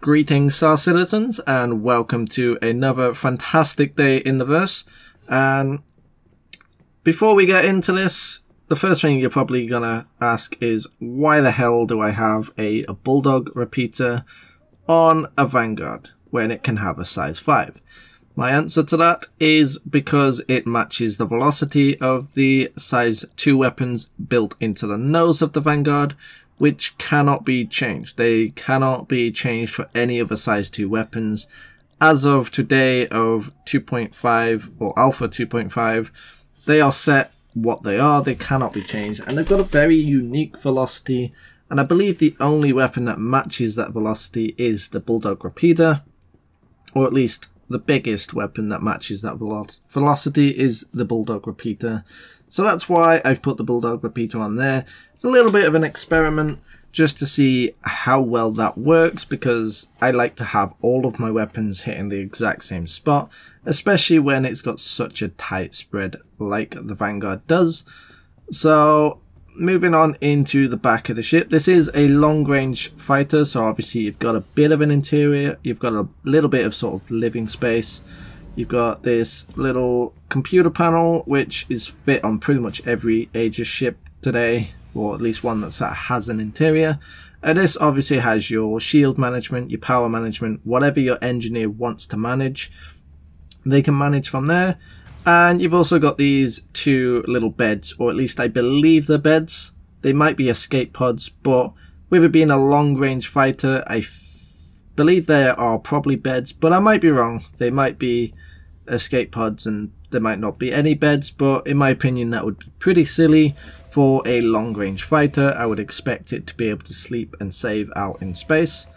Greetings, Star Citizens, and welcome to another fantastic day in the verse. And before we get into this, the first thing you're probably gonna ask is, why the hell do I have a Bulldog repeater on a Vanguard when it can have a size 5? My answer to that is because it matches the velocity of the size 2 weapons built into the nose of the Vanguard, which cannot be changed. They cannot be changed for any other size 2 weapons. As of today of 2.5 or Alpha 2.5, they are set what they are. They cannot be changed, and they've got a very unique velocity, and I believe the only weapon that matches that velocity is the Bulldog repeater, or at least the biggest weapon that matches that velocity is the Bulldog repeater. So that's why I've put the Bulldog repeater on there. It's a little bit of an experiment just to see how well that works, because I like to have all of my weapons hitting the exact same spot, especially when it's got such a tight spread like the Vanguard does. So moving on into the back of the ship, this is a long range fighter, so obviously you've got a bit of an interior, you've got a little bit of sort of living space. You've got this little computer panel, which is fit on pretty much every Aegis ship today, or at least one that has an interior. And this obviously has your shield management, your power management, whatever your engineer wants to manage, they can manage from there. And you've also got these 2 little beds, or at least I believe they're beds. They might be escape pods, but with it being a long range fighter, I believe there are probably beds, but I might be wrong. They might be escape pods and there might not be any beds, but in my opinion that would be pretty silly for a long range fighter. I would expect it to be able to sleep and save out in space.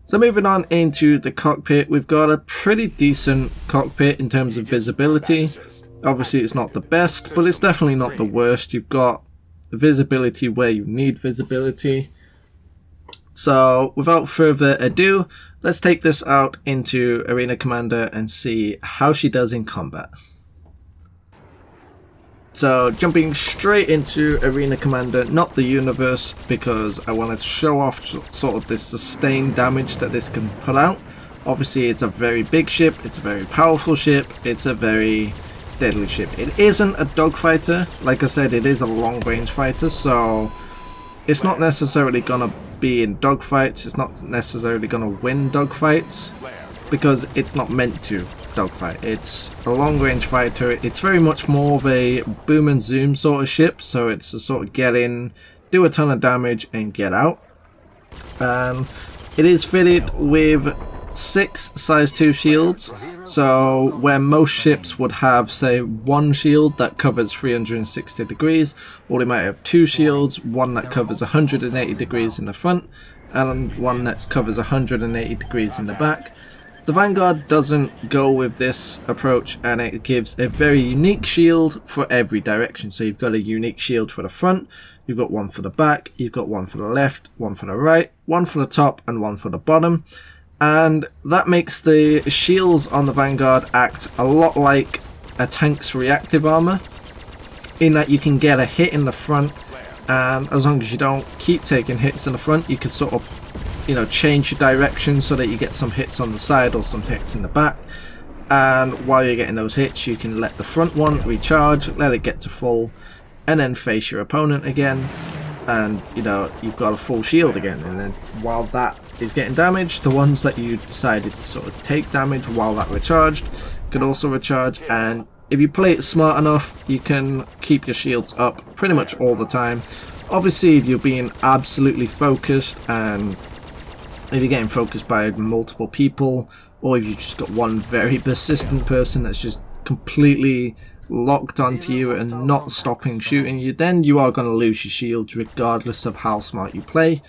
So moving on into the cockpit, we've got a pretty decent cockpit in terms of visibility. Obviously it's not the best, but it's definitely not the worst. You've got visibility where you need visibility. So without further ado, let's take this out into Arena Commander and see how she does in combat. So jumping straight into Arena Commander, not the universe, because I wanted to show off sort of this sustained damage that this can put out. Obviously it's a very big ship, it's a very powerful ship, it's a very deadly ship. It isn't a dogfighter, like I said, it is a long range fighter, so it's not necessarily gonna be in dogfights, it's not necessarily gonna win dogfights, because it's not meant to dogfight. It's a long range fighter. It's very much more of a boom and zoom sort of ship, so it's a sort of get in, do a ton of damage and get out. It is fitted with 6 size 2 shields, so where most ships would have, say, 1 shield that covers 360 degrees, or they might have 2 shields, one that covers 180 degrees in the front and one that covers 180 degrees in the back. The Vanguard doesn't go with this approach, and it gives a very unique shield for every direction. So you've got a unique shield for the front, you've got one for the back, you've got one for the left, one for the right, one for the top and one for the bottom. And that makes the shields on the Vanguard act a lot like a tank's reactive armor, in that you can get a hit in the front, and as long as you don't keep taking hits in the front, you can sort of, you know, change your direction so that you get some hits on the side or some hits in the back. And while you're getting those hits, you can let the front one recharge, let it get to full, and then face your opponent again, and you know, you've got a full shield again. And then while that is getting damaged, the ones that you decided to sort of take damage while that recharged could also recharge. And if you play it smart enough, you can keep your shields up pretty much all the time. Obviously if you're being absolutely focused, and if you're getting focused by multiple people, or if you've just got one very persistent person that's just completely locked onto you and not stopping shooting you, then you are going to lose your shields regardless of how smart you play.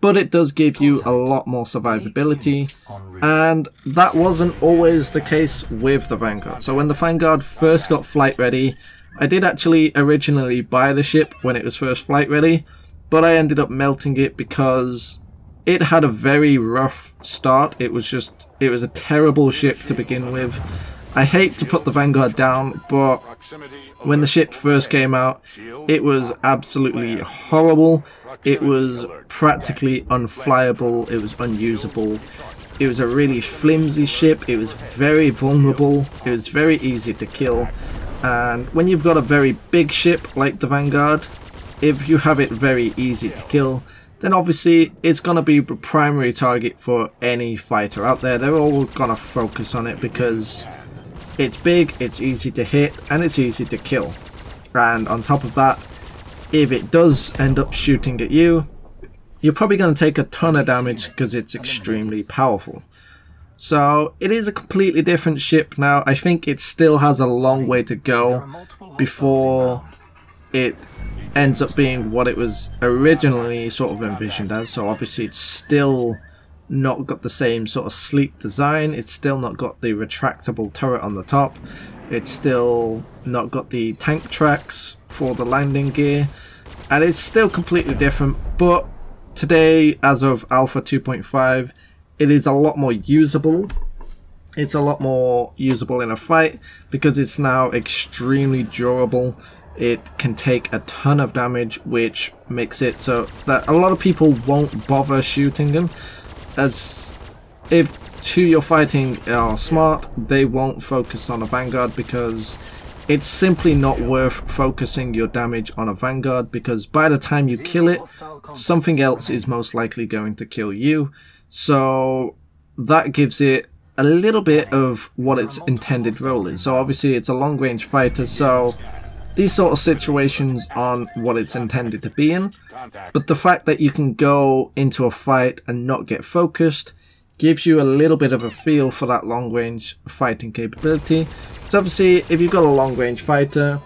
But it does give you a lot more survivability, and that wasn't always the case with the Vanguard. So when the Vanguard first got flight ready, I did actually originally buy the ship when it was first flight ready, but I ended up melting it because it had a very rough start. It was a terrible ship to begin with. I hate to put the Vanguard down, but when the ship first came out, it was absolutely horrible. It was practically unflyable, it was unusable. It was a really flimsy ship. It was very vulnerable. It was very easy to kill. And when you've got a very big ship like the Vanguard, if you have it very easy to kill, then obviously it's going to be the primary target for any fighter out there. They're all going to focus on it because it's big, it's easy to hit, and it's easy to kill. And on top of that, if it does end up shooting at you, you're probably going to take a ton of damage because it's extremely powerful. So it is a completely different ship now. I think it still has a long way to go before it ends up being what it was originally sort of envisioned as. So obviously it's still not got the same sort of sleek design. It's still not got the retractable turret on the top. It's still not got the tank tracks for the landing gear. And it's still completely different. But today, as of Alpha 2.5, it is a lot more usable. It's a lot more usable in a fight because it's now extremely durable. It can take a ton of damage, which makes it so that a lot of people won't bother shooting them. As if who you're fighting are smart, they won't focus on a Vanguard because it's simply not worth focusing your damage on a Vanguard, because by the time you kill it, something else is most likely going to kill you. So that gives it a little bit of what its intended role is. So obviously it's a long range fighter, so these sort of situations aren't what it's intended to be in. But the fact that you can go into a fight and not get focused gives you a little bit of a feel for that long range fighting capability. So obviously if you've got a long range fighter,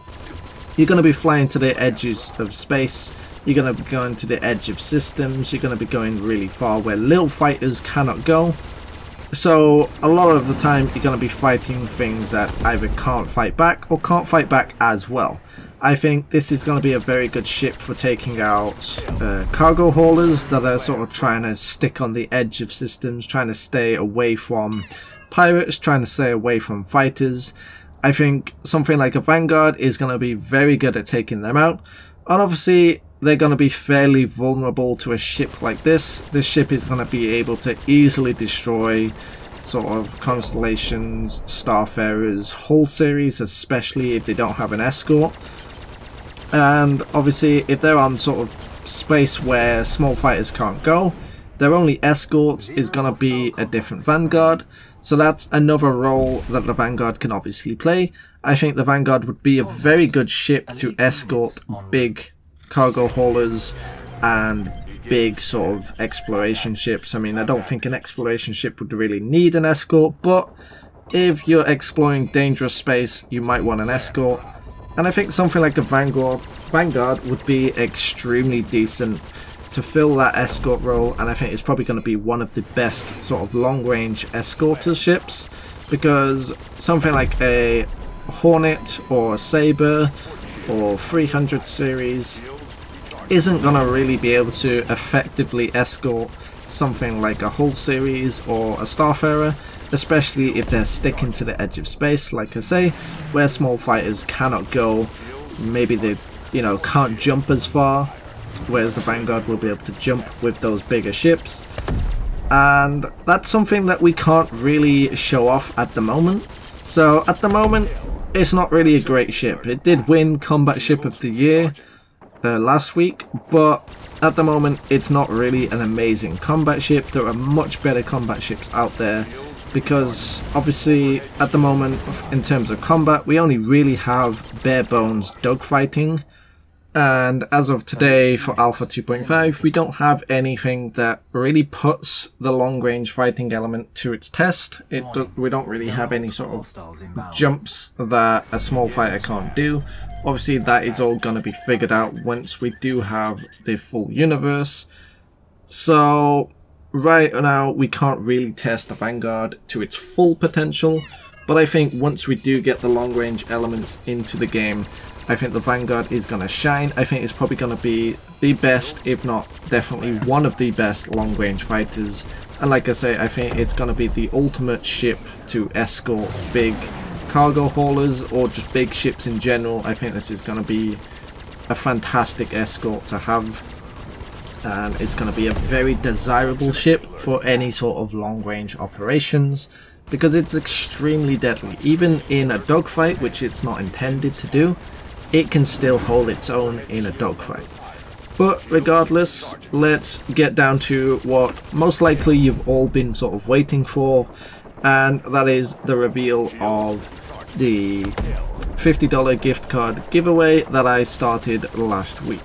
you're going to be flying to the edges of space. You're going to be going to the edge of systems. You're going to be going really far where little fighters cannot go. So a lot of the time you're going to be fighting things that either can't fight back or can't fight back as well. I think this is going to be a very good ship for taking out cargo haulers that are sort of trying to stick on the edge of systems, trying to stay away from pirates, trying to stay away from fighters. I think something like a Vanguard is going to be very good at taking them out. And obviously they're going to be fairly vulnerable to a ship like this. This ship is going to be able to easily destroy sort of Constellations, Starfarers, whole series, especially if they don't have an escort. And obviously if they're on sort of space where small fighters can't go, their only escort is going to be a different Vanguard. So that's another role that the Vanguard can obviously play. I think the Vanguard would be a very good ship to escort big cargo haulers and big sort of exploration ships. I mean, I don't think an exploration ship would really need an escort, but if you're exploring dangerous space, you might want an escort. And I think something like a Vanguard would be extremely decent to fill that escort role, and I think it's probably going to be one of the best sort of long-range escorter ships, because something like a Hornet or a Sabre or 300 series isn't going to really be able to effectively escort something like a hull series or a Starfarer, especially if they're sticking to the edge of space, like I say, where small fighters cannot go. Maybe they, can't jump as far, whereas the Vanguard will be able to jump with those bigger ships. And that's something that we can't really show off at the moment. So at the moment, it's not really a great ship. It did win Combat Ship of the Year last week, but at the moment it's not really an amazing combat ship. There are much better combat ships out there, because obviously at the moment in terms of combat we only really have bare bones dogfighting, and as of today for Alpha 2.5 we don't have anything that really puts the long range fighting element to its test. We don't really have any sort of jumps that a small fighter can't do. Obviously that is all going to be figured out once we do have the full universe. So right now we can't really test the Vanguard to its full potential, but I think once we do get the long range elements into the game, I think the Vanguard is going to shine. I think it's probably going to be the best, if not definitely one of the best long range fighters. And like I say, I think it's going to be the ultimate ship to escort big cargo haulers or just big ships in general. I think this is going to be a fantastic escort to have. and it's going to be a very desirable ship for any sort of long range operations because it's extremely deadly. Even in a dogfight, which it's not intended to do, it can still hold its own in a dogfight. But regardless, let's get down to what most likely you've all been sort of waiting for, and that is the reveal of the $50 gift card giveaway that I started last week.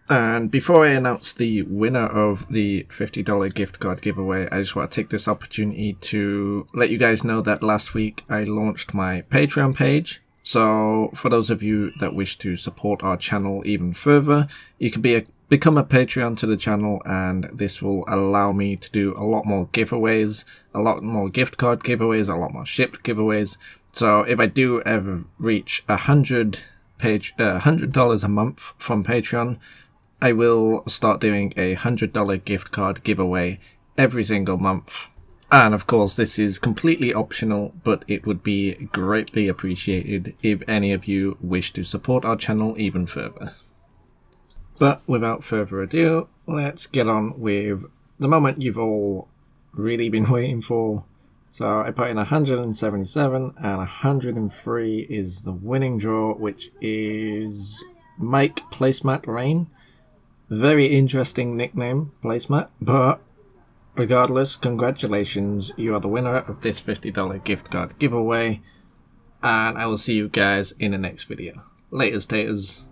And before I announce the winner of the $50 gift card giveaway, I just want to take this opportunity to let you guys know that last week I launched my Patreon page. So for those of you that wish to support our channel even further, you can become a Patreon to the channel, and this will allow me to do a lot more giveaways, a lot more gift card giveaways, a lot more ship giveaways. So if I do ever reach $100 a month from Patreon, I will start doing a $100 gift card giveaway every single month. And of course, this is completely optional, but it would be greatly appreciated if any of you wish to support our channel even further. But without further ado, let's get on with the moment you've all really been waiting for. So I put in 177 and 103 is the winning draw, which is Mike Placemat Rain. Very interesting nickname, Placemat, but regardless, congratulations, you are the winner of this $50 gift card giveaway, and I will see you guys in the next video. Laters taters.